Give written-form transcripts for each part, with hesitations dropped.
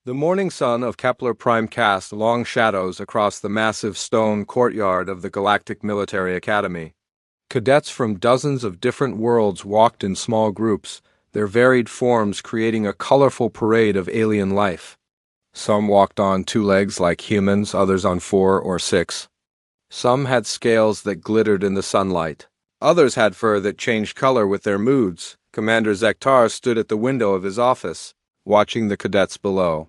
The morning sun of Kepler Prime cast long shadows across the massive stone courtyard of the Galactic Military Academy. Cadets from dozens of different worlds walked in small groups, their varied forms creating a colorful parade of alien life. Some walked on two legs like humans, others on four or six. Some had scales that glittered in the sunlight. Others had fur that changed color with their moods. Commander Zektar stood at the window of his office, watching the cadets below.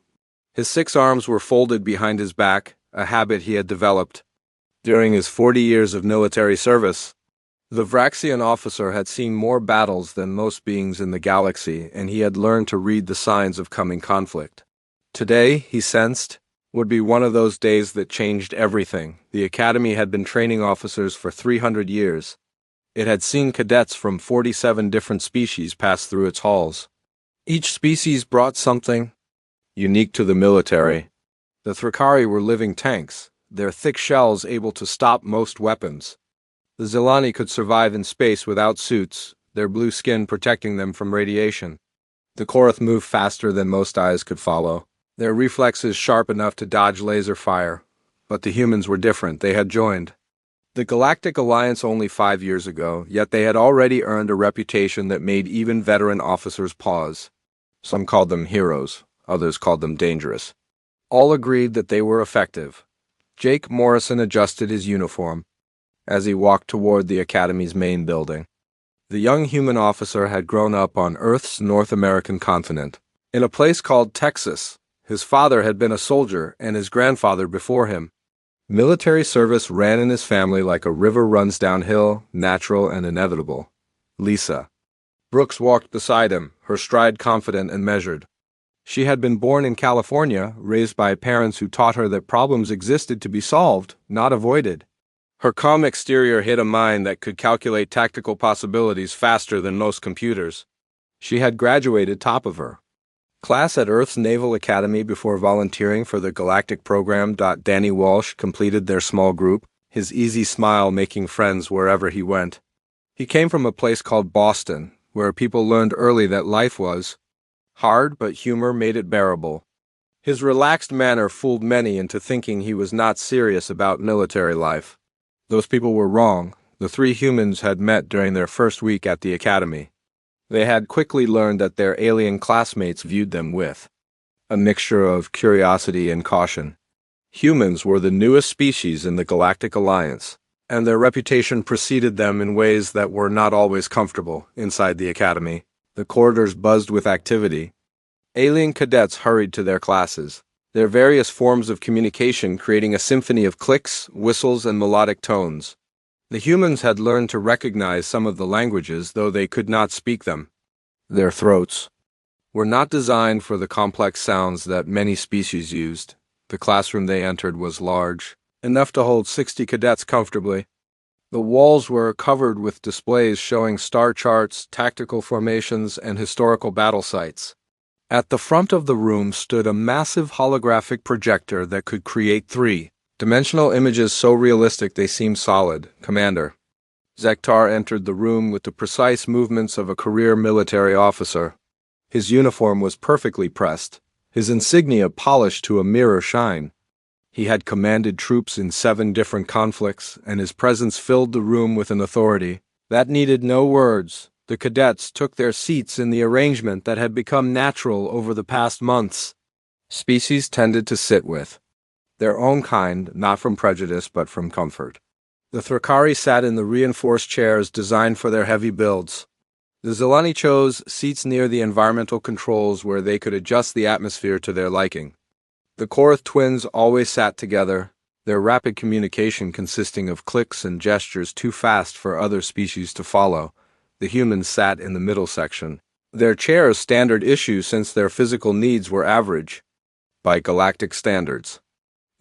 His 6 arms were folded behind his back, a habit he had developed during his 40 years of military service. The Vraxian officer had seen more battles than most beings in the galaxy, and he had learned to read the signs of coming conflict. Today, he sensed, would be one of those days that changed everything. The Academy had been training officers for 300 years. It had seen cadets from 47 different species pass through its halls. Each species brought something unique to the military. The Thrakari were living tanks, their thick shells able to stop most weapons. The Zilani could survive in space without suits, their blue skin protecting them from radiation. The Korath moved faster than most eyes could follow, their reflexes sharp enough to dodge laser fire. But the humans were different. They had joined the Galactic Alliance only 5 years ago, yet they had already earned a reputation that made even veteran officers pause. Some called them heroes, others called them dangerous. All agreed that they were effective. Jake Morrison adjusted his uniform as he walked toward the Academy's main building. The young human officer had grown up on Earth's North American continent, in a place called Texas. His father had been a soldier, and his grandfather before him. Military service ran in his family like a river runs downhill, natural and inevitable. Lisa Brooks walked beside him, her stride confident and measured. She had been born in California, raised by parents who taught her that problems existed to be solved, not avoided. Her calm exterior hid a mind that could calculate tactical possibilities faster than most computers. She had graduated top of her class at Earth's Naval Academy before volunteering for the Galactic Program. Danny Walsh completed their small group, his easy smile making friends wherever he went. He came from a place called Boston, where people learned early that life was hard, but humor made it bearable. His relaxed manner fooled many into thinking he was not serious about military life. Those people were wrong. The 3 humans had met during their first week at the Academy. They had quickly learned that their alien classmates viewed them with a mixture of curiosity and caution. Humans were the newest species in the Galactic Alliance, and their reputation preceded them in ways that were not always comfortable inside the Academy. The corridors buzzed with activity. Alien cadets hurried to their classes, their various forms of communication creating a symphony of clicks, whistles, and melodic tones. The humans had learned to recognize some of the languages, though they could not speak them. Their throats were not designed for the complex sounds that many species used. The classroom they entered was large, enough to hold 60 cadets comfortably. The walls were covered with displays showing star charts, tactical formations, and historical battle sites. At the front of the room stood a massive holographic projector that could create 3-dimensional images so realistic they seemed solid. Commander Zektar entered the room with the precise movements of a career military officer. His uniform was perfectly pressed, his insignia polished to a mirror shine. He had commanded troops in 7 different conflicts, and his presence filled the room with an authority that needed no words. The cadets took their seats in the arrangement that had become natural over the past months. Species tended to sit with their own kind, not from prejudice but from comfort. The Thrakari sat in the reinforced chairs designed for their heavy builds. The Zilani chose seats near the environmental controls where they could adjust the atmosphere to their liking. The Korath twins always sat together, their rapid communication consisting of clicks and gestures too fast for other species to follow. The humans sat in the middle section, their chairs standard issue since their physical needs were average by galactic standards.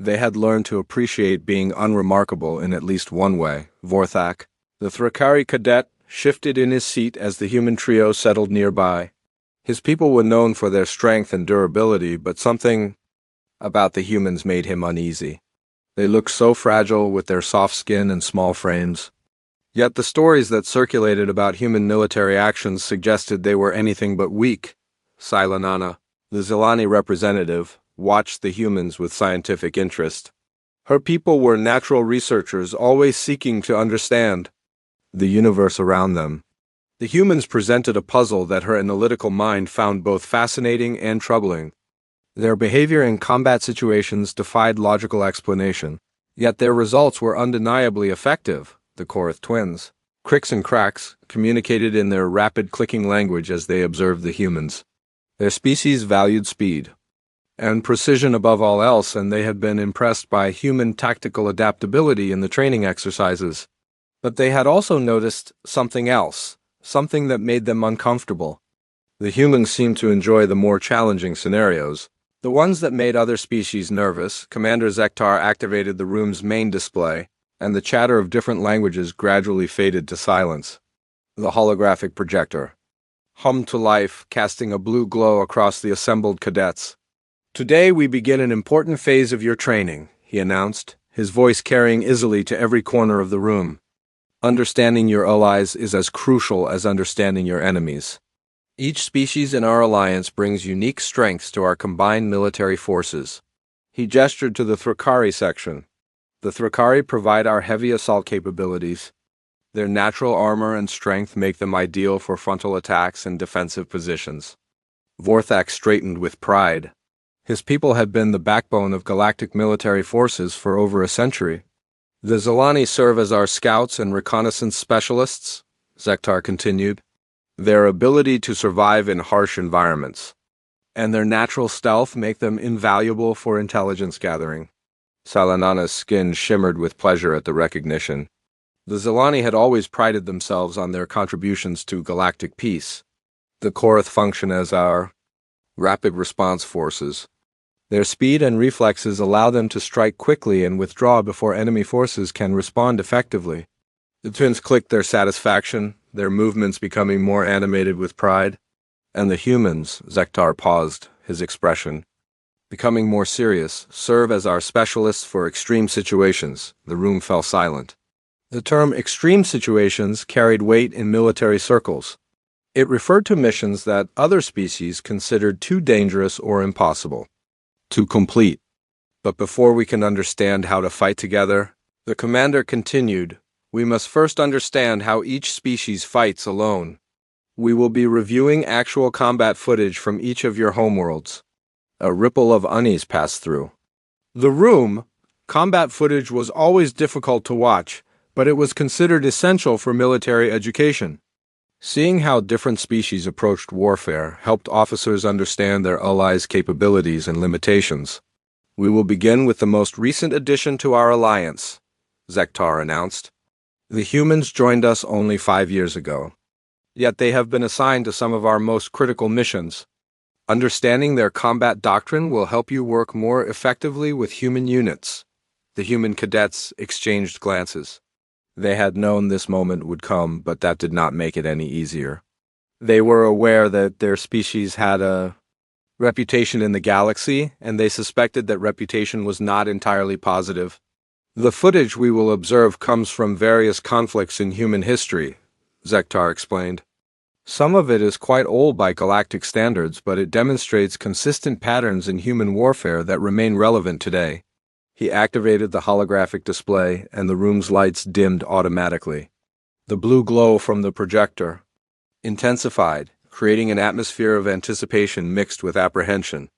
They had learned to appreciate being unremarkable in at least one way. Vorthak, the Thrakari cadet, shifted in his seat as the human trio settled nearby. His people were known for their strength and durability, but something about the humans made him uneasy. They looked so fragile with their soft skin and small frames. Yet the stories that circulated about human military actions suggested they were anything but weak. Silanana, the Zilani representative, watched the humans with scientific interest. Her people were natural researchers, always seeking to understand the universe around them. The humans presented a puzzle that her analytical mind found both fascinating and troubling. Their behavior in combat situations defied logical explanation, yet their results were undeniably effective. The Korath twins, Cricks and Cracks, communicated in their rapid clicking language as they observed the humans. Their species valued speed and precision above all else, and they had been impressed by human tactical adaptability in the training exercises. But they had also noticed something else, something that made them uncomfortable. The humans seemed to enjoy the more challenging scenarios, the ones that made other species nervous. Commander Zektar activated the room's main display, and the chatter of different languages gradually faded to silence. The holographic projector hummed to life, casting a blue glow across the assembled cadets. "Today we begin an important phase of your training," he announced, his voice carrying easily to every corner of the room. "Understanding your allies is as crucial as understanding your enemies. Each species in our alliance brings unique strengths to our combined military forces." He gestured to the Thrakari section. The Thrakari provide our heavy assault capabilities. Their natural armor and strength make them ideal for frontal attacks and defensive positions. Vorthak straightened with pride. His people had been the backbone of galactic military forces for over a century. "The Zilani serve as our scouts and reconnaissance specialists," Zektar continued. "Their ability to survive in harsh environments and their natural stealth make them invaluable for intelligence gathering." Salanana's skin shimmered with pleasure at the recognition. The Zilani had always prided themselves on their contributions to galactic peace. The Korath function as our rapid response forces. Their speed and reflexes allow them to strike quickly and withdraw before enemy forces can respond effectively. The twins clicked their satisfaction, their movements becoming more animated with pride. "And the humans," Zektar paused, his expression becoming more serious, "serve as our specialists for extreme situations." The room fell silent. The term extreme situations carried weight in military circles. It referred to missions that other species considered too dangerous or impossible to complete. "But before we can understand how to fight together," the commander continued, "we must first understand how each species fights alone. We will be reviewing actual combat footage from each of your homeworlds." A ripple of unease passed through the room. Combat footage was always difficult to watch, but it was considered essential for military education. Seeing how different species approached warfare helped officers understand their allies' capabilities and limitations. "We will begin with the most recent addition to our alliance," Zektar announced. "The humans joined us only 5 years ago, yet they have been assigned to some of our most critical missions. Understanding their combat doctrine will help you work more effectively with human units." The human cadets exchanged glances. They had known this moment would come, but that did not make it any easier. They were aware that their species had a reputation in the galaxy, and they suspected that reputation was not entirely positive. "The footage we will observe comes from various conflicts in human history," Zektar explained. "Some of it is quite old by galactic standards, but it demonstrates consistent patterns in human warfare that remain relevant today." He activated the holographic display, and the room's lights dimmed automatically. The blue glow from the projector intensified, creating an atmosphere of anticipation mixed with apprehension.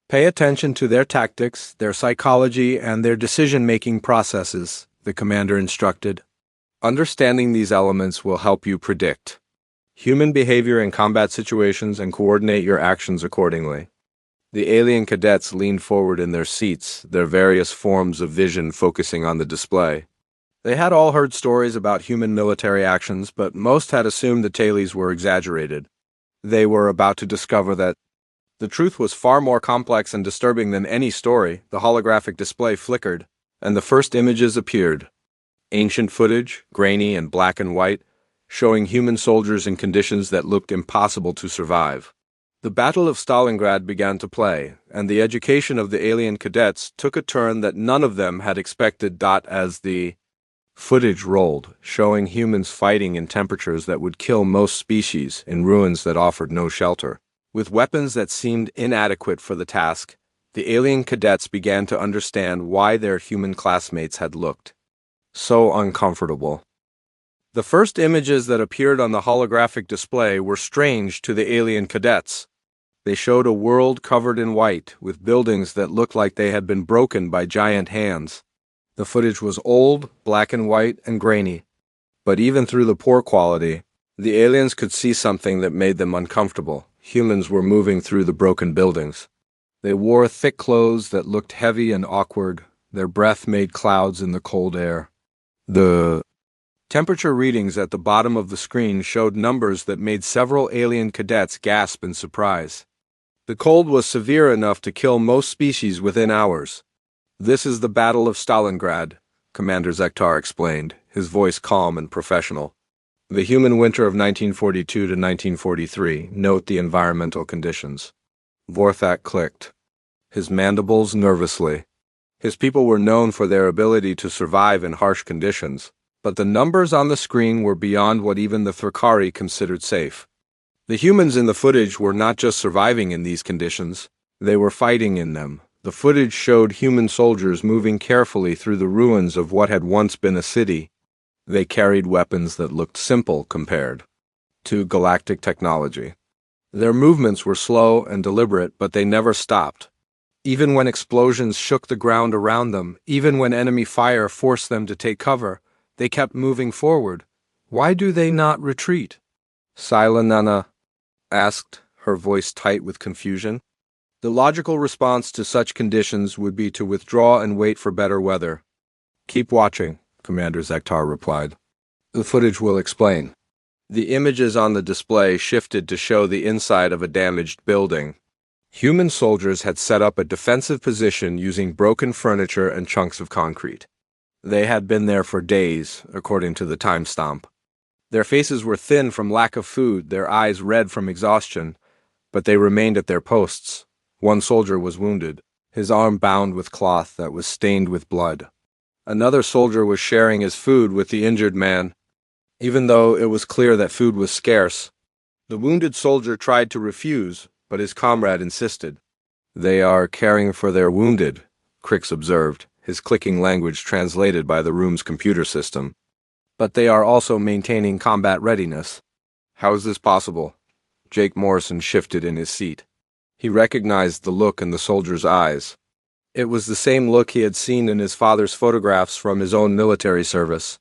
"Pay attention to their tactics, their psychology, and their decision-making processes," the commander instructed. "Understanding these elements will help you predict human behavior in combat situations and coordinate your actions accordingly." The alien cadets leaned forward in their seats, their various forms of vision focusing on the display. They had all heard stories about human military actions, but most had assumed the tales were exaggerated. They were about to discover that the truth was far more complex and disturbing than any story. The holographic display flickered, and the first images appeared. Ancient footage, grainy and black and white, showing human soldiers in conditions that looked impossible to survive. The Battle of Stalingrad began to play, and the education of the alien cadets took a turn that none of them had expected. As the footage rolled, showing humans fighting in temperatures that would kill most species in ruins that offered no shelter, with weapons that seemed inadequate for the task, The alien cadets began to understand why their human classmates had looked so uncomfortable. The first images that appeared on the holographic display were strange to the alien cadets. They showed a world covered in white, with buildings that looked like they had been broken by giant hands. The footage was old, black and white, and grainy. But even through the poor quality, the aliens could see something that made them uncomfortable. Humans were moving through the broken buildings. They wore thick clothes that looked heavy and awkward. Their breath made clouds in the cold air. The temperature readings at the bottom of the screen showed numbers that made several alien cadets gasp in surprise. The cold was severe enough to kill most species within hours. "This is the Battle of Stalingrad," Commander Zektar explained, his voice calm and professional. "The human winter of 1942 to 1943. Note the environmental conditions." Vorthak clicked, his mandibles nervously. His people were known for their ability to survive in harsh conditions, but the numbers on the screen were beyond what even the Thrakari considered safe. The humans in the footage were not just surviving in these conditions, they were fighting in them. The footage showed human soldiers moving carefully through the ruins of what had once been a city. They carried weapons that looked simple compared to galactic technology. Their movements were slow and deliberate, but they never stopped. Even when explosions shook the ground around them, even when enemy fire forced them to take cover, they kept moving forward. "Why do they not retreat?" Silanana asked, her voice tight with confusion. "The logical response to such conditions would be to withdraw and wait for better weather." "Keep watching," Commander Zektar replied. "The footage will explain." The images on the display shifted to show the inside of a damaged building. Human soldiers had set up a defensive position using broken furniture and chunks of concrete. They had been there for days, according to the timestamp. Their faces were thin from lack of food, their eyes red from exhaustion, but they remained at their posts. One soldier was wounded, his arm bound with cloth that was stained with blood. Another soldier was sharing his food with the injured man, even though it was clear that food was scarce. The wounded soldier tried to refuse, but his comrade insisted. "They are caring for their wounded," Crix observed, his clicking language translated by the room's computer system. "But they are also maintaining combat readiness." "How is this possible?" Jake Morrison shifted in his seat. He recognized the look in the soldier's eyes. It was the same look he had seen in his father's photographs from his own military service.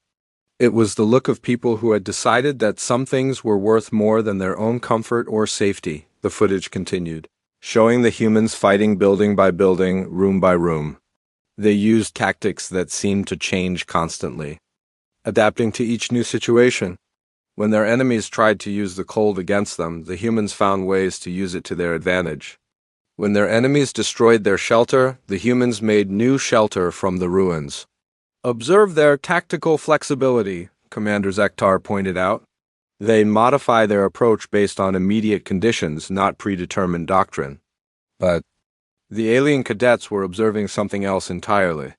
It was the look of people who had decided that some things were worth more than their own comfort or safety. The footage continued, showing the humans fighting building by building, room by room. They used tactics that seemed to change constantly, adapting to each new situation. When their enemies tried to use the cold against them, the humans found ways to use it to their advantage. When their enemies destroyed their shelter, the humans made new shelter from the ruins. "Observe their tactical flexibility," Commander Zektar pointed out. "They modify their approach based on immediate conditions, not predetermined doctrine." But the alien cadets were observing something else entirely.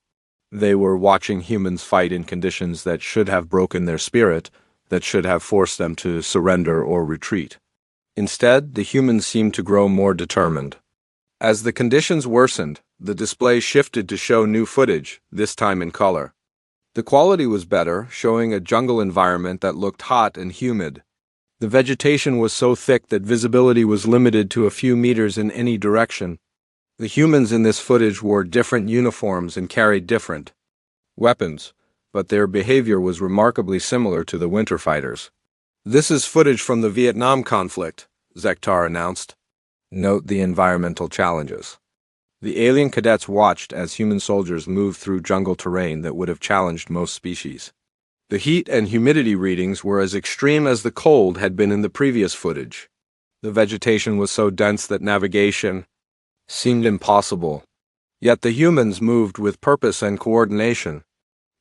They were watching humans fight in conditions that should have broken their spirit, that should have forced them to surrender or retreat. Instead, the humans seemed to grow more determined. As the conditions worsened, the display shifted to show new footage, this time in color. The quality was better, showing a jungle environment that looked hot and humid. The vegetation was so thick that visibility was limited to a few meters in any direction. The humans in this footage wore different uniforms and carried different weapons, but their behavior was remarkably similar to the winter fighters. "This is footage from the Vietnam conflict," Zektar announced. "Note the environmental challenges." The alien cadets watched as human soldiers moved through jungle terrain that would have challenged most species. The heat and humidity readings were as extreme as the cold had been in the previous footage. The vegetation was so dense that navigation seemed impossible. Yet the humans moved with purpose and coordination.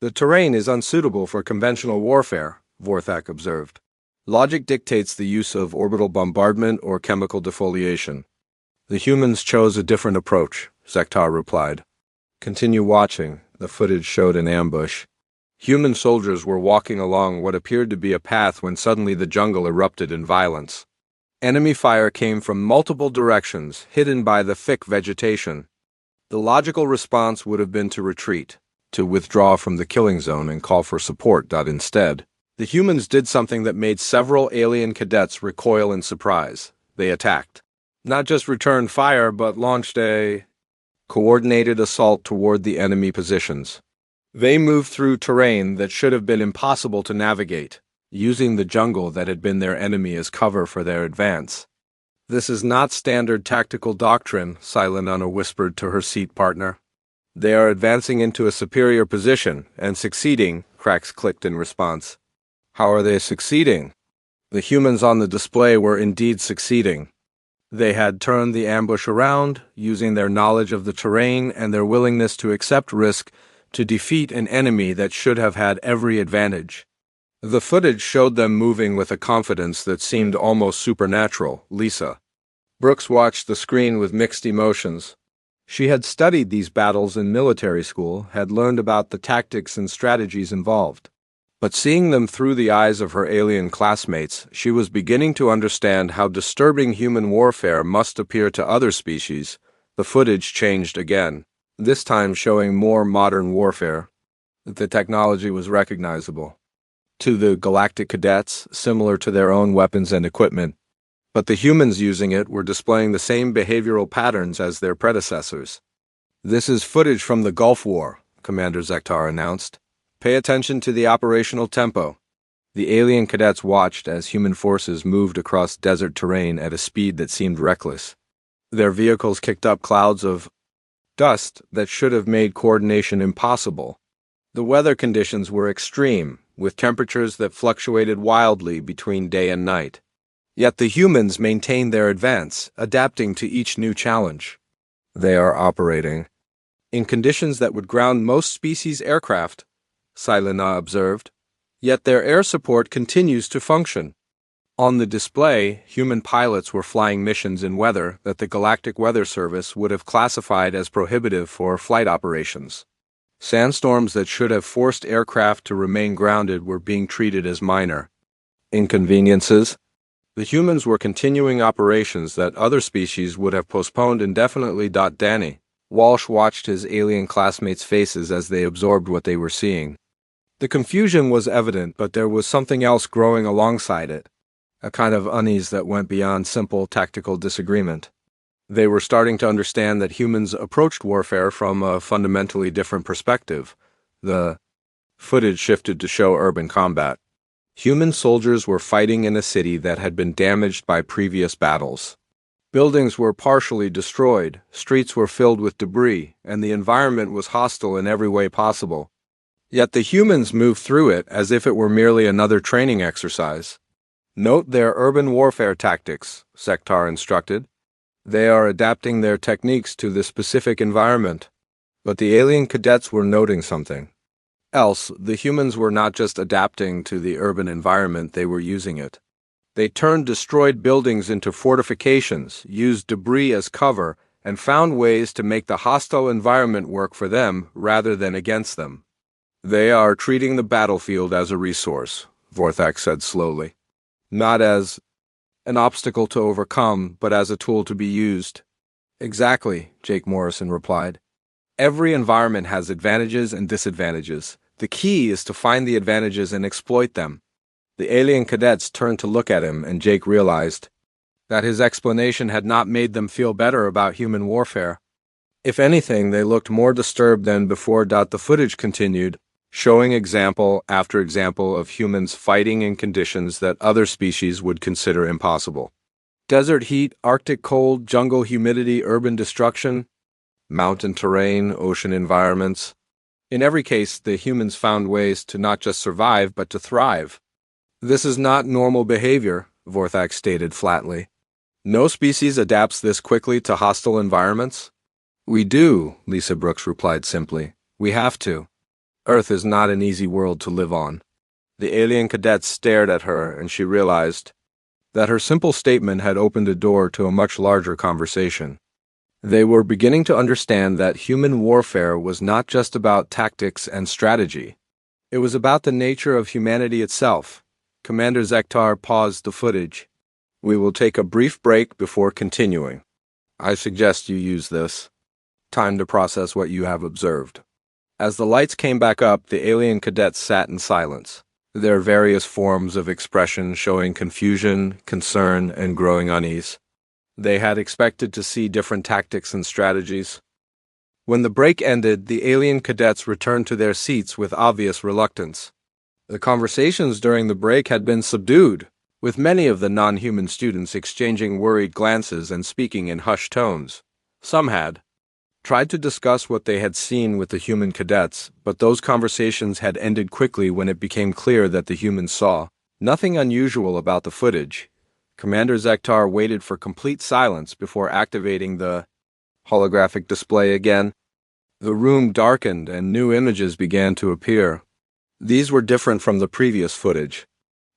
"The terrain is unsuitable for conventional warfare," Vorthak observed. "Logic dictates the use of orbital bombardment or chemical defoliation. The humans chose a different approach," Zektar replied. "Continue watching." The footage showed an ambush. Human soldiers were walking along what appeared to be a path when suddenly the jungle erupted in violence. Enemy fire came from multiple directions, hidden by the thick vegetation. The logical response would have been to retreat, to withdraw from the killing zone and call for support. Instead, the humans did something that made several alien cadets recoil in surprise. They attacked. Not just returned fire, but launched a coordinated assault toward the enemy positions. They moved through terrain that should have been impossible to navigate, using the jungle that had been their enemy as cover for their advance. "This is not standard tactical doctrine," Silent whispered to her seat partner. "They are advancing into a superior position and succeeding," Cracks clicked in response. "How are they succeeding?" The humans on the display were indeed succeeding. They had turned the ambush around, using their knowledge of the terrain and their willingness to accept risk to defeat an enemy that should have had every advantage. The footage showed them moving with a confidence that seemed almost supernatural. Lisa Brooks watched the screen with mixed emotions. She had studied these battles in military school, had learned about the tactics and strategies involved. But seeing them through the eyes of her alien classmates, she was beginning to understand how disturbing human warfare must appear to other species. The footage changed again, this time showing more modern warfare. The technology was recognizable to the galactic cadets, similar to their own weapons and equipment. But the humans using it were displaying the same behavioral patterns as their predecessors. "This is footage from the Gulf War," Commander Zektar announced. "Pay attention to the operational tempo." The alien cadets watched as human forces moved across desert terrain at a speed that seemed reckless. Their vehicles kicked up clouds of dust that should have made coordination impossible. The weather conditions were extreme, with temperatures that fluctuated wildly between day and night. Yet the humans maintained their advance, adapting to each new challenge. "They are operating in conditions that would ground most species' aircraft," Silena observed, "yet their air support continues to function." On the display, human pilots were flying missions in weather that the Galactic Weather Service would have classified as prohibitive for flight operations. Sandstorms that should have forced aircraft to remain grounded were being treated as minor inconveniences. The humans were continuing operations that other species would have postponed indefinitely. Danny Walsh watched his alien classmates' faces as they absorbed what they were seeing. The confusion was evident, but there was something else growing alongside it, a kind of unease that went beyond simple tactical disagreement. They were starting to understand that humans approached warfare from a fundamentally different perspective. The footage shifted to show urban combat. Human soldiers were fighting in a city that had been damaged by previous battles. Buildings were partially destroyed, streets were filled with debris, and the environment was hostile in every way possible. Yet the humans moved through it as if it were merely another training exercise. "Note their urban warfare tactics," Sektar instructed. "They are adapting their techniques to the specific environment." But the alien cadets were noting something else. The humans were not just adapting to the urban environment, they were using it. They turned destroyed buildings into fortifications, used debris as cover, and found ways to make the hostile environment work for them rather than against them. "They are treating the battlefield as a resource," Vorthak said slowly. "Not as an obstacle to overcome, but as a tool to be used." "Exactly," Jake Morrison replied. "Every environment has advantages and disadvantages. The key is to find the advantages and exploit them." The alien cadets turned to look at him, and Jake realized that his explanation had not made them feel better about human warfare. If anything, they looked more disturbed than before. The footage continued, showing example after example of humans fighting in conditions that other species would consider impossible. Desert heat, Arctic cold, jungle humidity, urban destruction, mountain terrain, ocean environments. In every case, the humans found ways to not just survive, but to thrive. "This is not normal behavior," Vorthak stated flatly. "No species adapts this quickly to hostile environments." "We do," Lisa Brooks replied simply. "We have to. Earth is not an easy world to live on." The alien cadets stared at her, and she realized that her simple statement had opened a door to a much larger conversation. They were beginning to understand that human warfare was not just about tactics and strategy. It was about the nature of humanity itself. Commander Zektar paused the footage. "We will take a brief break before continuing. I suggest you use this Time to process what you have observed. As the lights came back up, the alien cadets sat in silence, their various forms of expression showing confusion, concern, and growing unease. They had expected to see different tactics and strategies. When the break ended, the alien cadets returned to their seats with obvious reluctance. The conversations during the break had been subdued, with many of the non-human students exchanging worried glances and speaking in hushed tones. Some had tried to discuss what they had seen with the human cadets, but those conversations had ended quickly when it became clear that the humans saw nothing unusual about the footage. Commander Zektar waited for complete silence before activating the holographic display again. The room darkened and new images began to appear. These were different from the previous footage.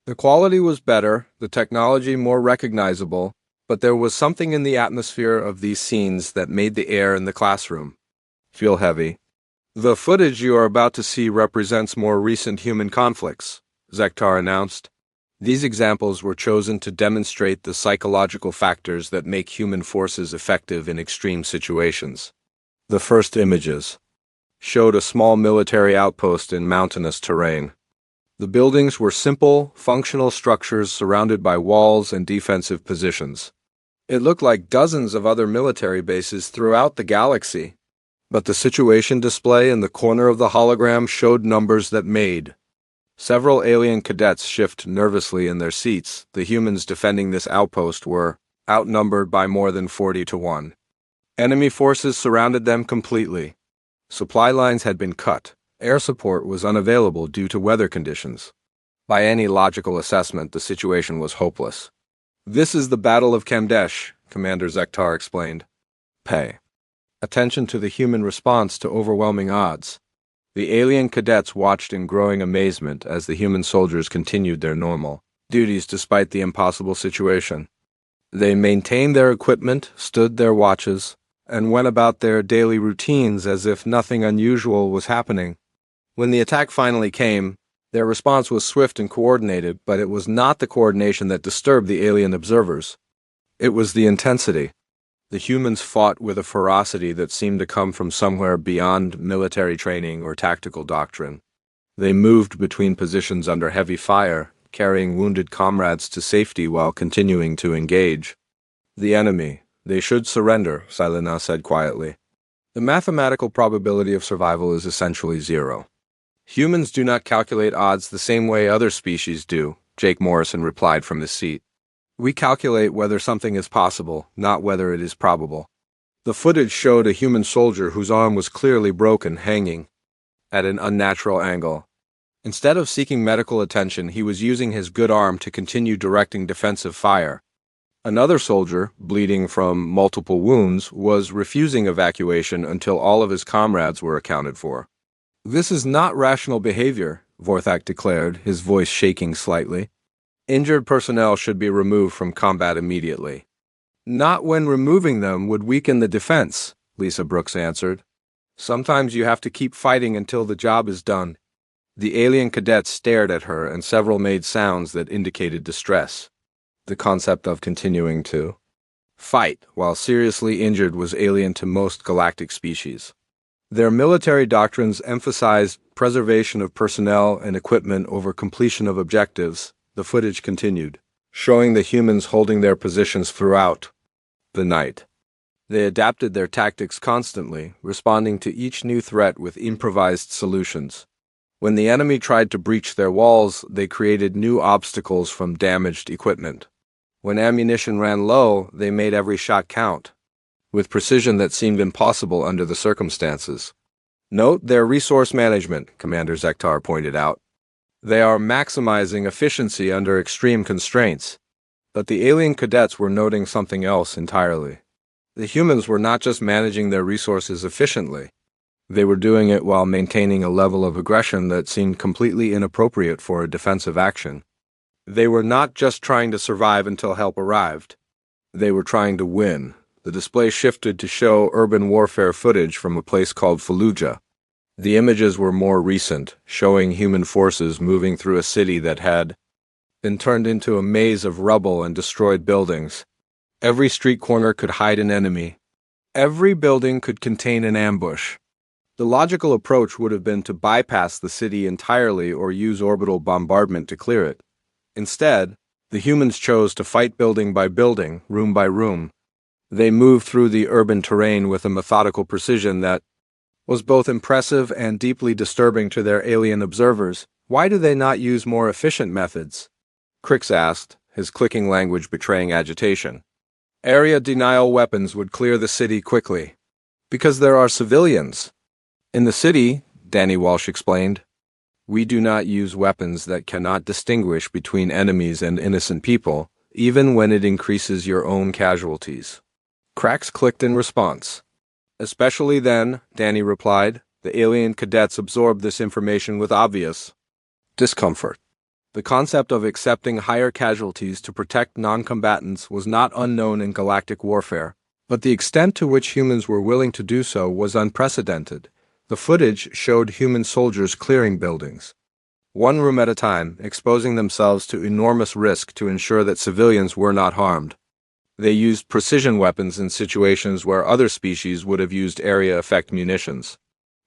The quality was better, the technology more recognizable, but there was something in the atmosphere of these scenes that made the air in the classroom feel heavy. The footage you are about to see represents more recent human conflicts, Zektar announced. These examples were chosen to demonstrate the psychological factors that make human forces effective in extreme situations. The first images showed a small military outpost in mountainous terrain. The buildings were simple, functional structures surrounded by walls and defensive positions. It looked like dozens of other military bases throughout the galaxy, but the situation display in the corner of the hologram showed numbers that made several alien cadets shift nervously in their seats. The humans defending this outpost were outnumbered by more than 40 to 1. Enemy forces surrounded them completely. Supply lines had been cut. Air support was unavailable due to weather conditions. By any logical assessment, the situation was hopeless. "This is the Battle of Kamdesh," Commander Zektar explained. Pay attention to the human response to overwhelming odds. The alien cadets watched in growing amazement as the human soldiers continued their normal duties despite the impossible situation. They maintained their equipment, stood their watches, and went about their daily routines as if nothing unusual was happening. When the attack finally came, their response was swift and coordinated, but it was not the coordination that disturbed the alien observers. It was the intensity. The humans fought with a ferocity that seemed to come from somewhere beyond military training or tactical doctrine. They moved between positions under heavy fire, carrying wounded comrades to safety while continuing to engage. "The enemy. They should surrender," Silena said quietly. "The mathematical probability of survival is essentially 0. Humans do not calculate odds the same way other species do," Jake Morrison replied from his seat. "We calculate whether something is possible, not whether it is probable." The footage showed a human soldier whose arm was clearly broken, hanging at an unnatural angle. Instead of seeking medical attention, he was using his good arm to continue directing defensive fire. Another soldier, bleeding from multiple wounds, was refusing evacuation until all of his comrades were accounted for. "This is not rational behavior," Vorthak declared, his voice shaking slightly. "Injured personnel should be removed from combat immediately." "Not when removing them would weaken the defense," Lisa Brooks answered. "Sometimes you have to keep fighting until the job is done." The alien cadets stared at her, and several made sounds that indicated distress. The concept of continuing to fight while seriously injured was alien to most galactic species. Their military doctrines emphasized preservation of personnel and equipment over completion of objectives. The footage continued, showing the humans holding their positions throughout the night. They adapted their tactics constantly, responding to each new threat with improvised solutions. When the enemy tried to breach their walls, they created new obstacles from damaged equipment. When ammunition ran low, they made every shot count, with precision that seemed impossible under the circumstances. "Note their resource management," Commander Zektar pointed out. "They are maximizing efficiency under extreme constraints." But the alien cadets were noting something else entirely. The humans were not just managing their resources efficiently. They were doing it while maintaining a level of aggression that seemed completely inappropriate for a defensive action. They were not just trying to survive until help arrived. They were trying to win. The display shifted to show urban warfare footage from a place called Fallujah. The images were more recent, showing human forces moving through a city that had been turned into a maze of rubble and destroyed buildings. Every street corner could hide an enemy. Every building could contain an ambush. The logical approach would have been to bypass the city entirely or use orbital bombardment to clear it. Instead, the humans chose to fight building by building, room by room. They moved through the urban terrain with a methodical precision that was both impressive and deeply disturbing to their alien observers. Why do they not use more efficient methods? Crix asked, his clicking language betraying agitation. Area denial weapons would clear the city quickly. Because there are civilians. In the city, Danny Walsh explained, we do not use weapons that cannot distinguish between enemies and innocent people, even when it increases your own casualties. Cracks clicked in response. Especially then, Danny replied, the alien cadets absorbed this information with obvious discomfort. The concept of accepting higher casualties to protect non-combatants was not unknown in galactic warfare, but the extent to which humans were willing to do so was unprecedented. The footage showed human soldiers clearing buildings, one room at a time, exposing themselves to enormous risk to ensure that civilians were not harmed. They used precision weapons in situations where other species would have used area-effect munitions.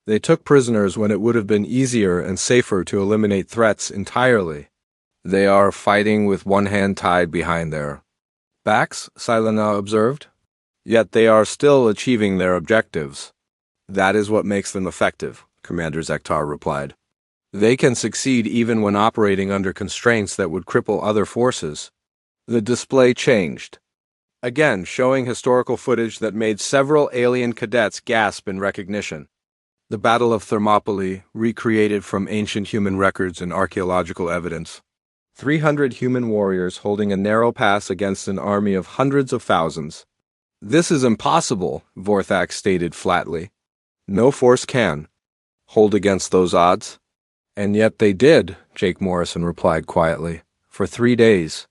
They took prisoners when it would have been easier and safer to eliminate threats entirely. They are fighting with one hand tied behind their backs, Silena observed. Yet they are still achieving their objectives. That is what makes them effective, Commander Zektar replied. They can succeed even when operating under constraints that would cripple other forces. The display changed, again showing historical footage that made several alien cadets gasp in recognition. The Battle of Thermopylae, recreated from ancient human records and archaeological evidence. 300 human warriors holding a narrow pass against an army of hundreds of thousands. This is impossible, Vorthak stated flatly. No force can hold against those odds. And yet they did, Jake Morrison replied quietly, for 3 days.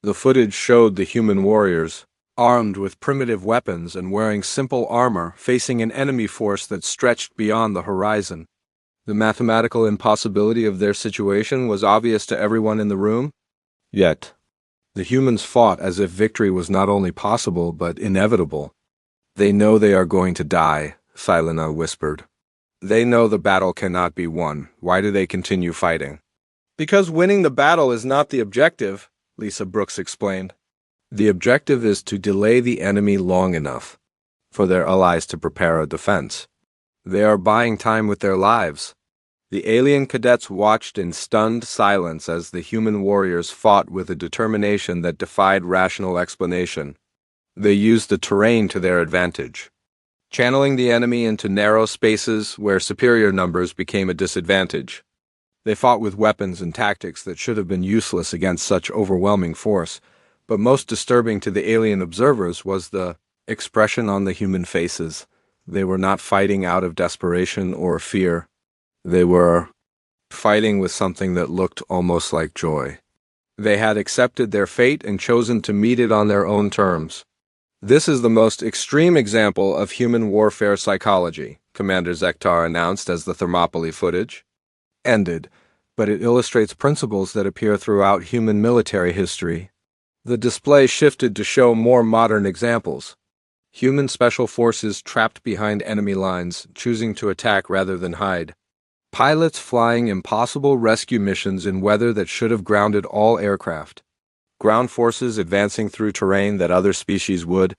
The footage showed the human warriors, armed with primitive weapons and wearing simple armor, facing an enemy force that stretched beyond the horizon. The mathematical impossibility of their situation was obvious to everyone in the room. Yet, the humans fought as if victory was not only possible but inevitable. They know they are going to die, Silena whispered. They know the battle cannot be won. Why do they continue fighting? Because winning the battle is not the objective, Lisa Brooks explained. The objective is to delay the enemy long enough for their allies to prepare a defense. They are buying time with their lives. The alien cadets watched in stunned silence as the human warriors fought with a determination that defied rational explanation. They used the terrain to their advantage, channeling the enemy into narrow spaces where superior numbers became a disadvantage. They fought with weapons and tactics that should have been useless against such overwhelming force, but most disturbing to the alien observers was the expression on the human faces. They were not fighting out of desperation or fear. They were fighting with something that looked almost like joy. They had accepted their fate and chosen to meet it on their own terms. This is the most extreme example of human warfare psychology, Commander Zektar announced as the Thermopylae footage ended, but it illustrates principles that appear throughout human military history. The display shifted to show more modern examples. Human special forces trapped behind enemy lines, choosing to attack rather than hide. Pilots flying impossible rescue missions in weather that should have grounded all aircraft. Ground forces advancing through terrain that other species would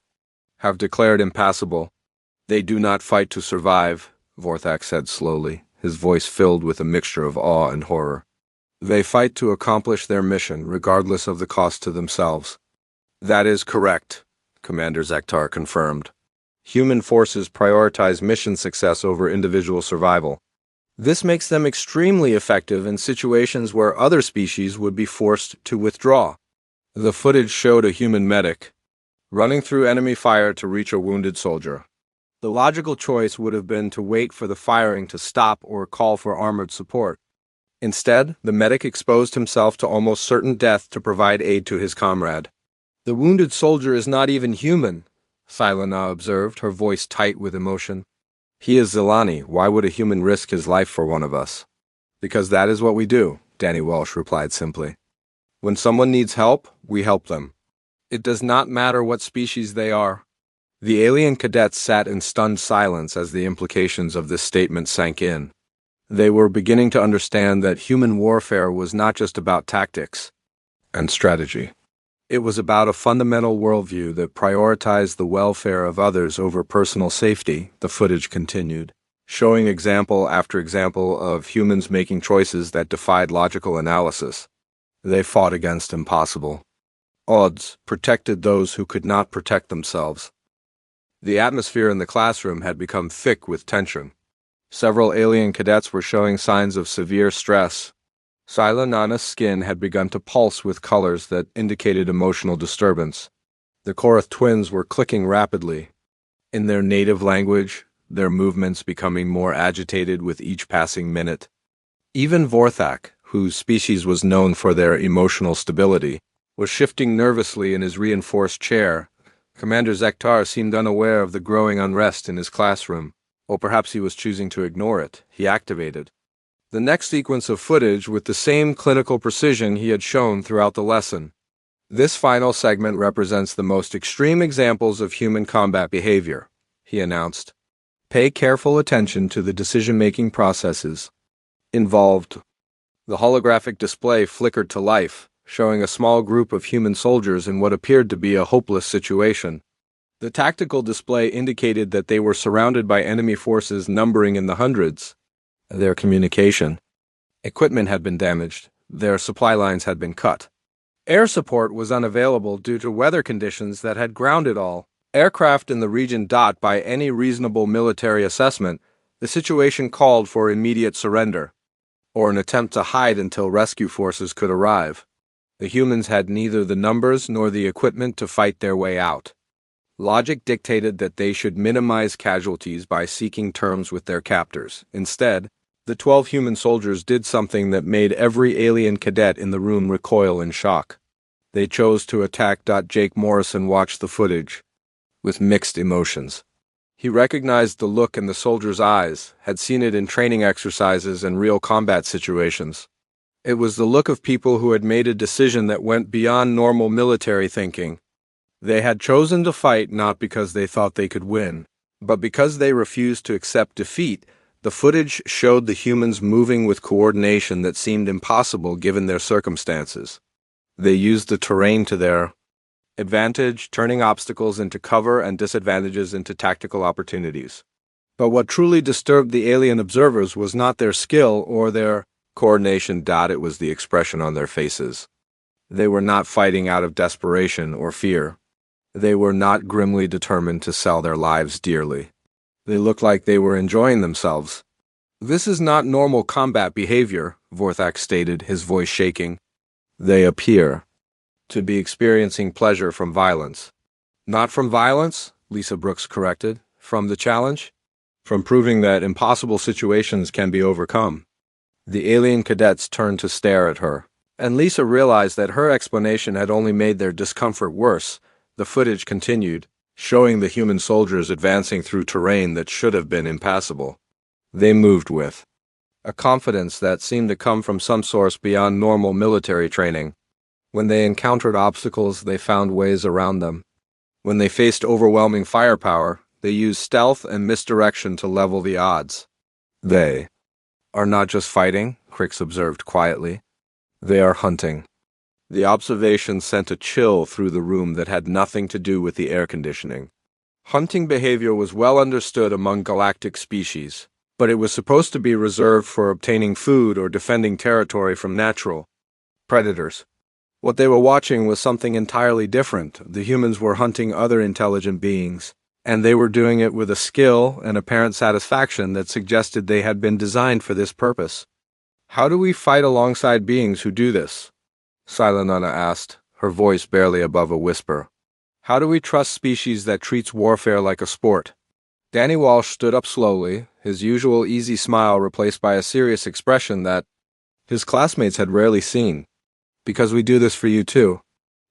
have declared impassable. They do not fight to survive, Vorthak said slowly, his voice filled with a mixture of awe and horror. They fight to accomplish their mission, regardless of the cost to themselves. That is correct, Commander Zektar confirmed. Human forces prioritize mission success over individual survival. This makes them extremely effective in situations where other species would be forced to withdraw. The footage showed a human medic running through enemy fire to reach a wounded soldier. The logical choice would have been to wait for the firing to stop or call for armored support. Instead, the medic exposed himself to almost certain death to provide aid to his comrade. The wounded soldier is not even human, Silena observed, her voice tight with emotion. He is Zelani. Why would a human risk his life for one of us? Because that is what we do, Danny Walsh replied simply. When someone needs help, we help them. It does not matter what species they are. The alien cadets sat in stunned silence as the implications of this statement sank in. They were beginning to understand that human warfare was not just about tactics and strategy. It was about a fundamental worldview that prioritized the welfare of others over personal safety, the footage continued, showing example after example of humans making choices that defied logical analysis. They fought against impossible odds, protected those who could not protect themselves. The atmosphere in the classroom had become thick with tension. Several alien cadets were showing signs of severe stress. Sila Nana's skin had begun to pulse with colors that indicated emotional disturbance. The Korath twins were clicking rapidly. In their native language, their movements becoming more agitated with each passing minute. Even Vorthak, whose species was known for their emotional stability, was shifting nervously in his reinforced chair. Commander Zektar seemed unaware of the growing unrest in his classroom, or perhaps he was choosing to ignore it. He activated the next sequence of footage with the same clinical precision he had shown throughout the lesson. This final segment represents the most extreme examples of human combat behavior, he announced. Pay careful attention to the decision-making processes involved. The holographic display flickered to life, showing a small group of human soldiers in what appeared to be a hopeless situation. The tactical display indicated that they were surrounded by enemy forces numbering in the hundreds. Their communication equipment had been damaged. Their supply lines had been cut. Air support was unavailable due to weather conditions that had grounded all aircraft in the region. By any reasonable military assessment, the situation called for immediate surrender, or an attempt to hide until rescue forces could arrive. The humans had neither the numbers nor the equipment to fight their way out. Logic dictated that they should minimize casualties by seeking terms with their captors. Instead, the 12 human soldiers did something that made every alien cadet in the room recoil in shock. They chose to attack. Jake Morrison watched the footage with mixed emotions. He recognized the look in the soldiers' eyes, had seen it in training exercises and real combat situations. It was the look of people who had made a decision that went beyond normal military thinking. They had chosen to fight not because they thought they could win, but because they refused to accept defeat. The footage showed the humans moving with coordination that seemed impossible given their circumstances. They used the terrain to their advantage, turning obstacles into cover and disadvantages into tactical opportunities. But what truly disturbed the alien observers was not their skill or their coordination. It was the expression on their faces. They were not fighting out of desperation or fear. They were not grimly determined to sell their lives dearly. They looked like they were enjoying themselves. This is not normal combat behavior, Vorthak stated, his voice shaking. They appear to be experiencing pleasure from violence. Not from violence, Lisa Brooks corrected. From the challenge? From proving that impossible situations can be overcome. The alien cadets turned to stare at her, and Lisa realized that her explanation had only made their discomfort worse. The footage continued, showing the human soldiers advancing through terrain that should have been impassable. They moved with a confidence that seemed to come from some source beyond normal military training. When they encountered obstacles, they found ways around them. When they faced overwhelming firepower, they used stealth and misdirection to level the odds. They are not just fighting, Crix observed quietly. They are hunting. The observation sent a chill through the room that had nothing to do with the air conditioning. Hunting behavior was well understood among galactic species, but it was supposed to be reserved for obtaining food or defending territory from natural predators. What they were watching was something entirely different. The humans were hunting other intelligent beings, and they were doing it with a skill and apparent satisfaction that suggested they had been designed for this purpose. How do we fight alongside beings who do this? Silanana asked, her voice barely above a whisper. How do we trust species that treats warfare like a sport? Danny Walsh stood up slowly, his usual easy smile replaced by a serious expression that his classmates had rarely seen. Because we do this for you too.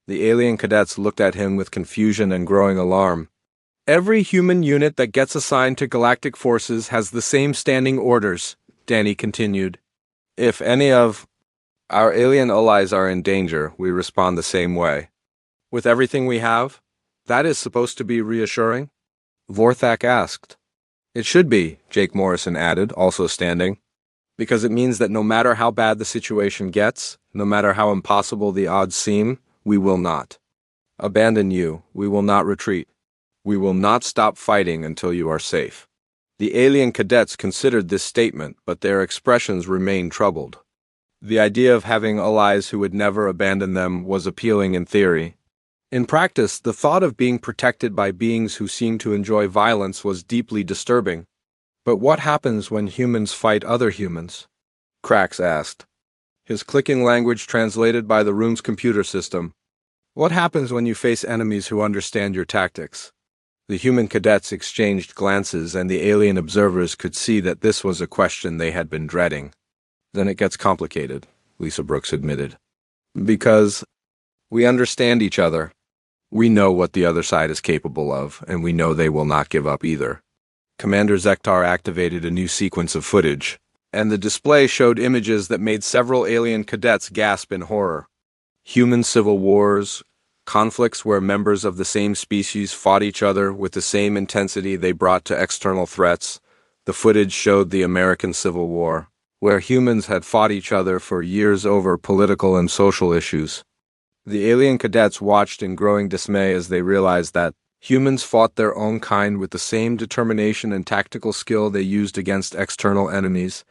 The alien cadets looked at him with confusion and growing alarm. Every human unit that gets assigned to galactic forces has the same standing orders, Danny continued. If any of our alien allies are in danger, we respond the same way. With everything we have? That is supposed to be reassuring. Vorthak asked. It should be, Jake Morrison added, also standing, because it means that no matter how bad the situation gets, no matter how impossible the odds seem, we will not abandon you. We will not retreat. We will not stop fighting until you are safe. The alien cadets considered this statement, but their expressions remained troubled. The idea of having allies who would never abandon them was appealing in theory. In practice, the thought of being protected by beings who seemed to enjoy violence was deeply disturbing. But what happens when humans fight other humans? Krax asked, his clicking language translated by the room's computer system. What happens when you face enemies who understand your tactics? The human cadets exchanged glances, and the alien observers could see that this was a question they had been dreading. Then it gets complicated, Lisa Brooks admitted. Because we understand each other. We know what the other side is capable of, and we know they will not give up either. Commander Zektar activated a new sequence of footage, and the display showed images that made several alien cadets gasp in horror. Human civil wars, conflicts where members of the same species fought each other with the same intensity they brought to external threats. The footage showed the American Civil War, where humans had fought each other for years over political and social issues. The alien cadets watched in growing dismay as they realized that humans fought their own kind with the same determination and tactical skill they used against external enemies.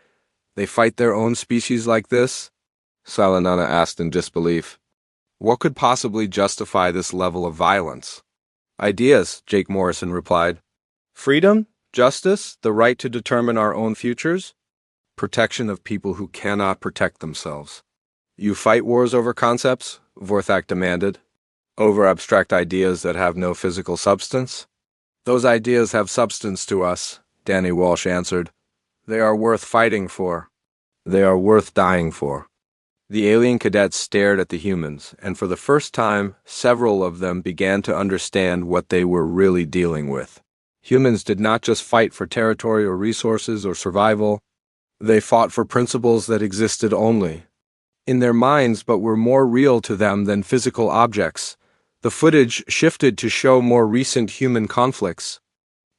They fight their own species like this? Salanana asked in disbelief. What could possibly justify this level of violence? Ideas, Jake Morrison replied. Freedom, justice, the right to determine our own futures? Protection of people who cannot protect themselves. You fight wars over concepts? Vorthak demanded. Over abstract ideas that have no physical substance? Those ideas have substance to us, Danny Walsh answered. They are worth fighting for. They are worth dying for. The alien cadets stared at the humans, and for the first time, several of them began to understand what they were really dealing with. Humans did not just fight for territory or resources or survival. They fought for principles that existed only in their minds but were more real to them than physical objects. The footage shifted to show more recent human conflicts.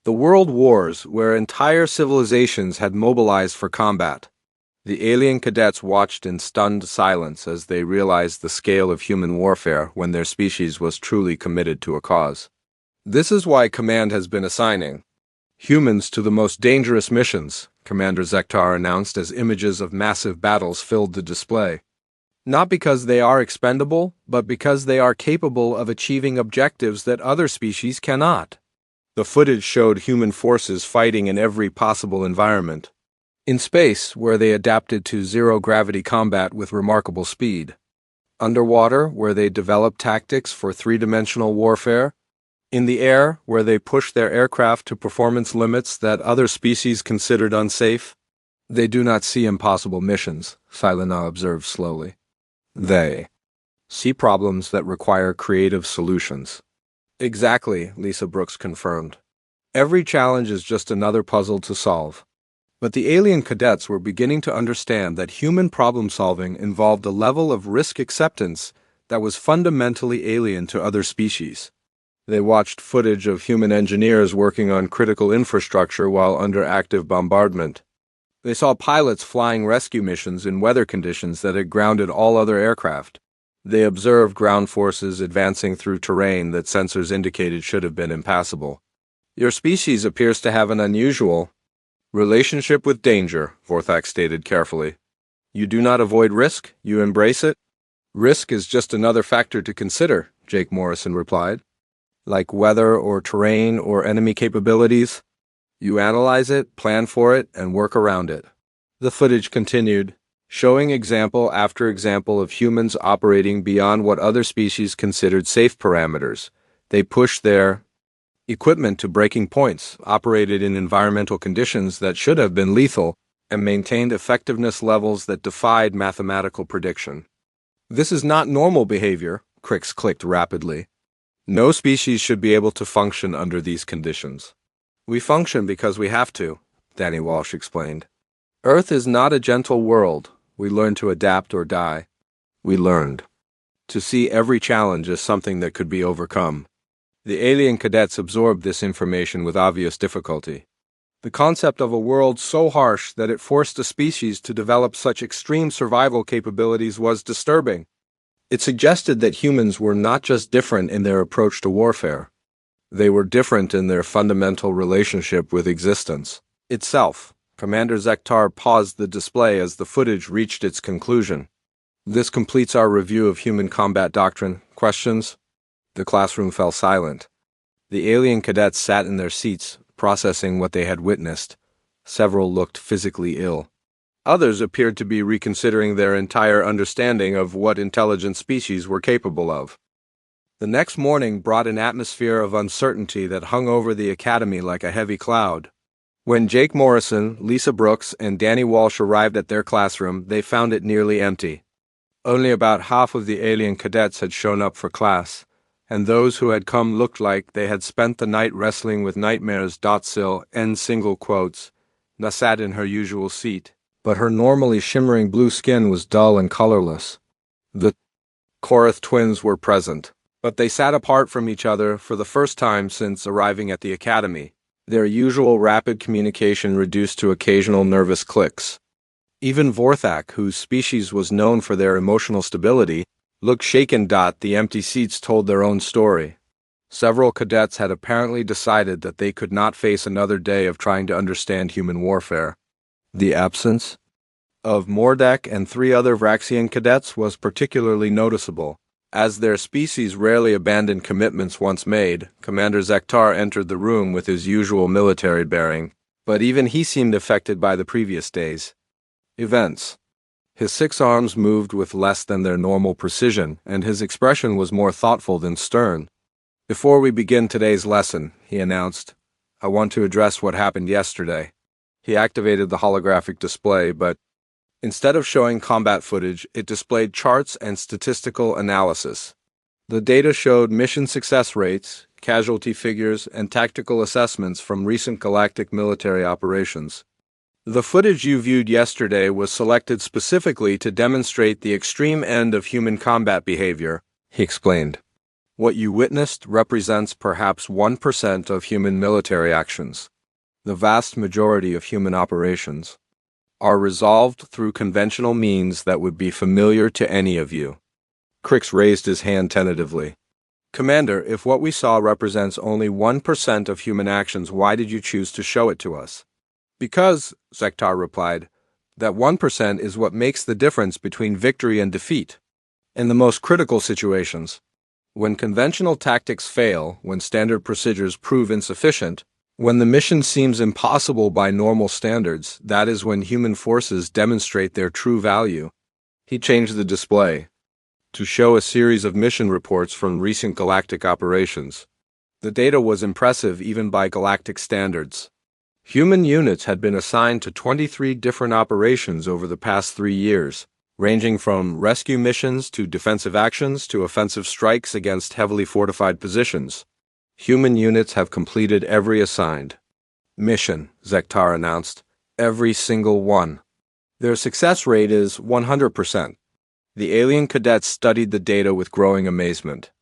The world wars, where entire civilizations had mobilized for combat. The alien cadets watched in stunned silence as they realized the scale of human warfare when their species was truly committed to a cause. This is why Command has been assigning humans to the most dangerous missions, Commander Zektar announced as images of massive battles filled the display. Not because they are expendable, but because they are capable of achieving objectives that other species cannot. The footage showed human forces fighting in every possible environment. In space, where they adapted to zero-gravity combat with remarkable speed. Underwater, where they developed tactics for three-dimensional warfare. In the air, where they pushed their aircraft to performance limits that other species considered unsafe. They do not see impossible missions, Silena observed slowly. They see problems that require creative solutions. Exactly, Lisa Brooks confirmed. Every challenge is just another puzzle to solve. But the alien cadets were beginning to understand that human problem-solving involved a level of risk acceptance that was fundamentally alien to other species. They watched footage of human engineers working on critical infrastructure while under active bombardment. They saw pilots flying rescue missions in weather conditions that had grounded all other aircraft. They observed ground forces advancing through terrain that sensors indicated should have been impassable. Your species appears to have an unusual relationship with danger, Vorthak stated carefully. You do not avoid risk, you embrace it. Risk is just another factor to consider, Jake Morrison replied. Like weather or terrain or enemy capabilities. You analyze it, plan for it, and work around it. The footage continued, showing example after example of humans operating beyond what other species considered safe parameters. They pushed their equipment to breaking points, operated in environmental conditions that should have been lethal, and maintained effectiveness levels that defied mathematical prediction. This is not normal behavior, Crix clicked rapidly. No species should be able to function under these conditions. We function because we have to, Danny Walsh explained. Earth is not a gentle world. We learn to adapt or die. We learned to see every challenge as something that could be overcome. The alien cadets absorbed this information with obvious difficulty. The concept of a world so harsh that it forced a species to develop such extreme survival capabilities was disturbing. It suggested that humans were not just different in their approach to warfare. They were different in their fundamental relationship with existence itself. Commander Zektar paused the display as the footage reached its conclusion. This completes our review of human combat doctrine. Questions? The classroom fell silent. The alien cadets sat in their seats, processing what they had witnessed. Several looked physically ill. Others appeared to be reconsidering their entire understanding of what intelligent species were capable of. The next morning brought an atmosphere of uncertainty that hung over the academy like a heavy cloud. When Jake Morrison, Lisa Brooks, and Danny Walsh arrived at their classroom, they found it nearly empty. Only about half of the alien cadets had shown up for class, and those who had come looked like they had spent the night wrestling with nightmares. Sil, end single quotes, sat in her usual seat, but her normally shimmering blue skin was dull and colorless. The Korath twins were present, but they sat apart from each other for the first time since arriving at the academy, their usual rapid communication reduced to occasional nervous clicks. Even Vorthak, whose species was known for their emotional stability, looked shaken. The empty seats told their own story. Several cadets had apparently decided that they could not face another day of trying to understand human warfare. The absence of Mordek and 3 other Vraxian cadets was particularly noticeable. As their species rarely abandoned commitments once made, Commander Zektar entered the room with his usual military bearing, but even he seemed affected by the previous day's events. His 6 arms moved with less than their normal precision, and his expression was more thoughtful than stern. "Before we begin today's lesson," he announced, "I want to address what happened yesterday." He activated the holographic display, but instead of showing combat footage, it displayed charts and statistical analysis. The data showed mission success rates, casualty figures, and tactical assessments from recent galactic military operations. The footage you viewed yesterday was selected specifically to demonstrate the extreme end of human combat behavior, he explained. What you witnessed represents perhaps 1% of human military actions. The vast majority of human operations are resolved through conventional means that would be familiar to any of you. Crix raised his hand tentatively. "Commander, if what we saw represents only 1% of human actions, why did you choose to show it to us?" "Because," Zektar replied, "that 1% is what makes the difference between victory and defeat. In the most critical situations, when conventional tactics fail, when standard procedures prove insufficient, when the mission seems impossible by normal standards, that is when human forces demonstrate their true value." He changed the display to show a series of mission reports from recent galactic operations. The data was impressive even by galactic standards. Human units had been assigned to 23 different operations over the past 3 years, ranging from rescue missions to defensive actions to offensive strikes against heavily fortified positions. Human units have completed every assigned mission, Zektar announced. Every single one. Their success rate is 100%. The alien cadets studied the data with growing amazement.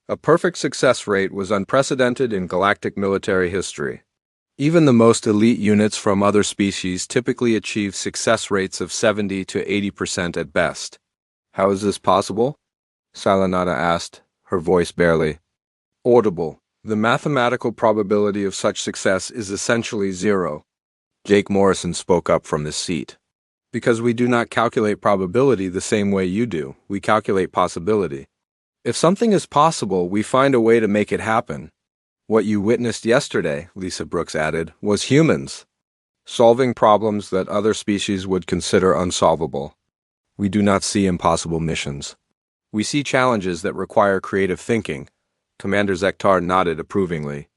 A perfect success rate was unprecedented in galactic military history. Even the most elite units from other species typically achieve success rates of 70 to 80% at best. "How is this possible?" Salanata asked, her voice barely audible. "The mathematical probability of such success is essentially 0. Jake Morrison spoke up from his seat. "Because we do not calculate probability the same way you do. We calculate possibility. If something is possible, we find a way to make it happen. What you witnessed yesterday," Lisa Brooks added, "was humans solving problems that other species would consider unsolvable. We do not see impossible missions. We see challenges that require creative thinking." Commander Zektar nodded approvingly.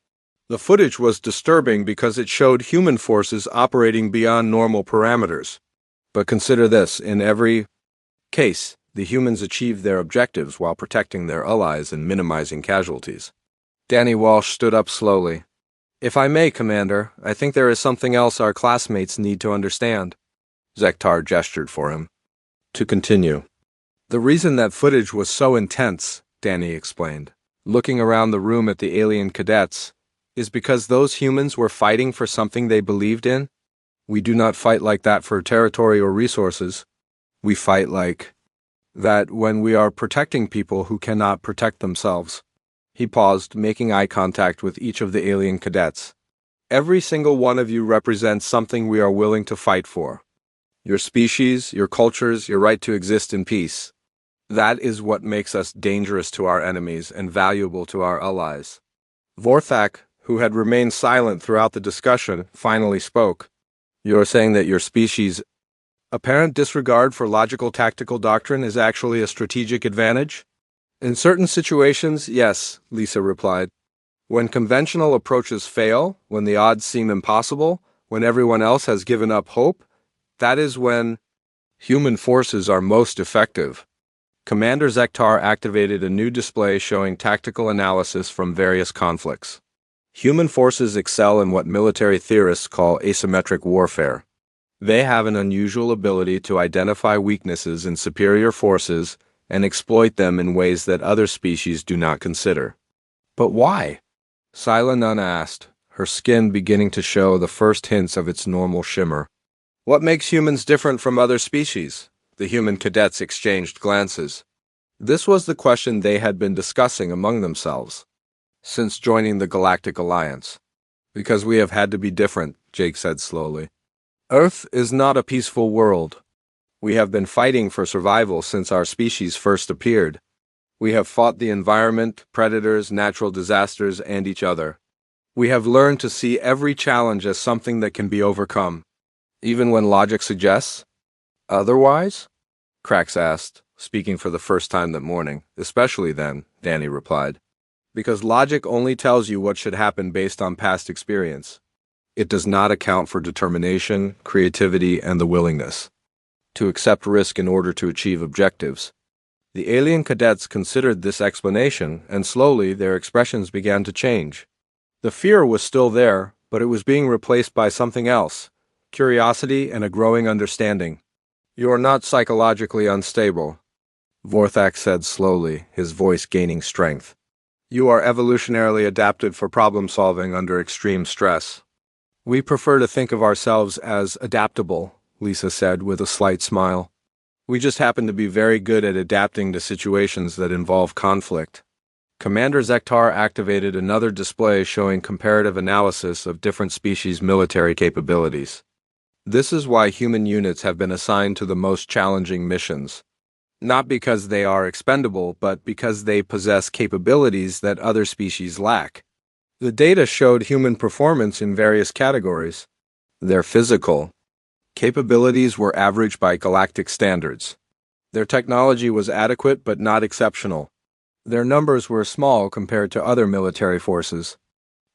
The footage was disturbing because it showed human forces operating beyond normal parameters. But consider this, in every case, the humans achieved their objectives while protecting their allies and minimizing casualties. Danny Walsh stood up slowly. "If I may, Commander, I think there is something else our classmates need to understand." Zektar gestured for him to continue. "The reason that footage was so intense," Danny explained, looking around the room at the alien cadets, is because those humans were fighting for something they believed in. We do not fight like that for territory or resources. We fight like that when we are protecting people who cannot protect themselves. He paused, making eye contact with each of the alien cadets. Every single one of you represents something we are willing to fight for. Your species, your cultures, your right to exist in peace. That is what makes us dangerous to our enemies and valuable to our allies. Vorthak, who had remained silent throughout the discussion, finally spoke. You are saying that your species' apparent disregard for logical tactical doctrine is actually a strategic advantage? In certain situations, yes, Lisa replied. When conventional approaches fail, when the odds seem impossible, when everyone else has given up hope, that is when human forces are most effective. Commander Zektar activated a new display showing tactical analysis from various conflicts. Human forces excel in what military theorists call asymmetric warfare. They have an unusual ability to identify weaknesses in superior forces and exploit them in ways that other species do not consider. But why? Sila Nunna asked, her skin beginning to show the first hints of its normal shimmer. What makes humans different from other species? The human cadets exchanged glances. This was the question they had been discussing among themselves since joining the Galactic Alliance. Because we have had to be different, Jake said slowly. Earth is not a peaceful world. We have been fighting for survival since our species first appeared. We have fought the environment, predators, natural disasters, and each other. We have learned to see every challenge as something that can be overcome, even when logic suggests otherwise? Krax asked, speaking for the first time that morning. Especially then, Danny replied. Because logic only tells you what should happen based on past experience. It does not account for determination, creativity, and the willingness to accept risk in order to achieve objectives. The alien cadets considered this explanation, and slowly their expressions began to change. The fear was still there, but it was being replaced by something else, curiosity and a growing understanding. You are not psychologically unstable, Vorthak said slowly, his voice gaining strength. You are evolutionarily adapted for problem solving under extreme stress. We prefer to think of ourselves as adaptable, Lisa said with a slight smile. We just happen to be very good at adapting to situations that involve conflict. Commander Zektar activated another display showing comparative analysis of different species' military capabilities. This is why human units have been assigned to the most challenging missions. Not because they are expendable, but because they possess capabilities that other species lack. The data showed human performance in various categories. Their physical capabilities were average by galactic standards. Their technology was adequate but not exceptional. Their numbers were small compared to other military forces.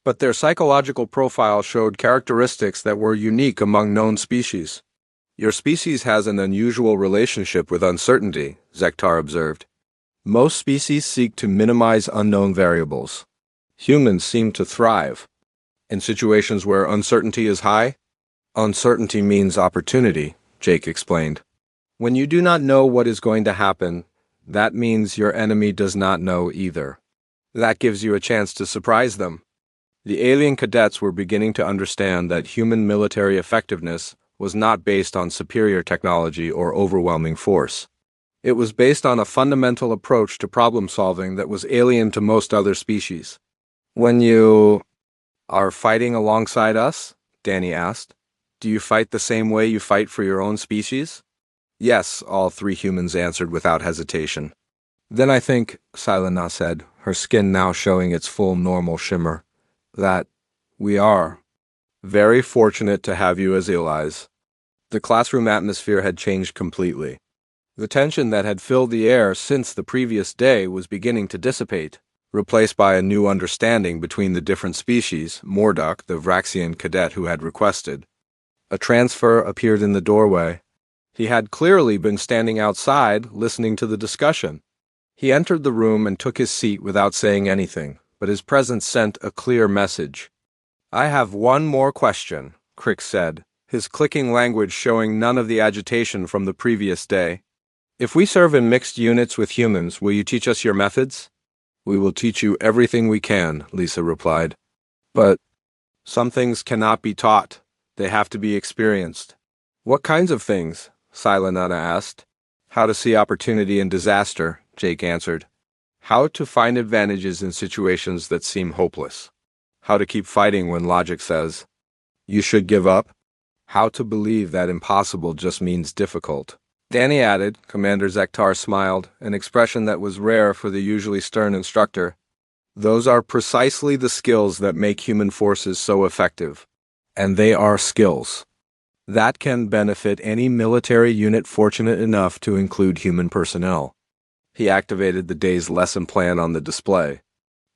But their psychological profile showed characteristics that were unique among known species. Your species has an unusual relationship with uncertainty, Zektar observed. Most species seek to minimize unknown variables. Humans seem to thrive in situations where uncertainty is high. Uncertainty means opportunity, Jake explained. When you do not know what is going to happen, that means your enemy does not know either. That gives you a chance to surprise them. The alien cadets were beginning to understand that human military effectiveness was not based on superior technology or overwhelming force. It was based on a fundamental approach to problem solving that was alien to most other species. When you are fighting alongside us, Danny asked, do you fight the same way you fight for your own species? Yes, all three humans answered without hesitation. Then I think, Silena said, her skin now showing its full normal shimmer, that we are very fortunate to have you as allies. The classroom atmosphere had changed completely. The tension that had filled the air since the previous day was beginning to dissipate, replaced by a new understanding between the different species, Morduk, the Vraxian cadet who had requested. A transfer appeared in the doorway. He had clearly been standing outside, listening to the discussion. He entered the room and took his seat without saying anything, but his presence sent a clear message. I have one more question, Crick said, his clicking language showing none of the agitation from the previous day. If we serve in mixed units with humans, will you teach us your methods? We will teach you everything we can, Lisa replied. But some things cannot be taught. They have to be experienced. What kinds of things? Silanana asked. How to see opportunity in disaster, Jake answered. How to find advantages in situations that seem hopeless. How to keep fighting when logic says, you should give up. How to believe that impossible just means difficult. Danny added. Commander Zektar smiled, an expression that was rare for the usually stern instructor. Those are precisely the skills that make human forces so effective. And they are skills that can benefit any military unit fortunate enough to include human personnel. He activated the day's lesson plan on the display.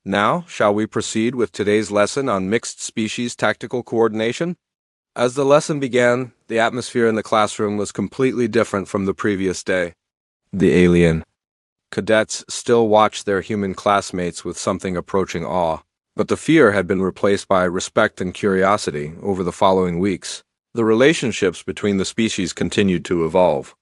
Now, shall we proceed with today's lesson on mixed species tactical coordination? As the lesson began, the atmosphere in the classroom was completely different from the previous day. The alien. Cadets still watched their human classmates with something approaching awe, but the fear had been replaced by respect and curiosity over the following weeks. The relationships between the species continued to evolve.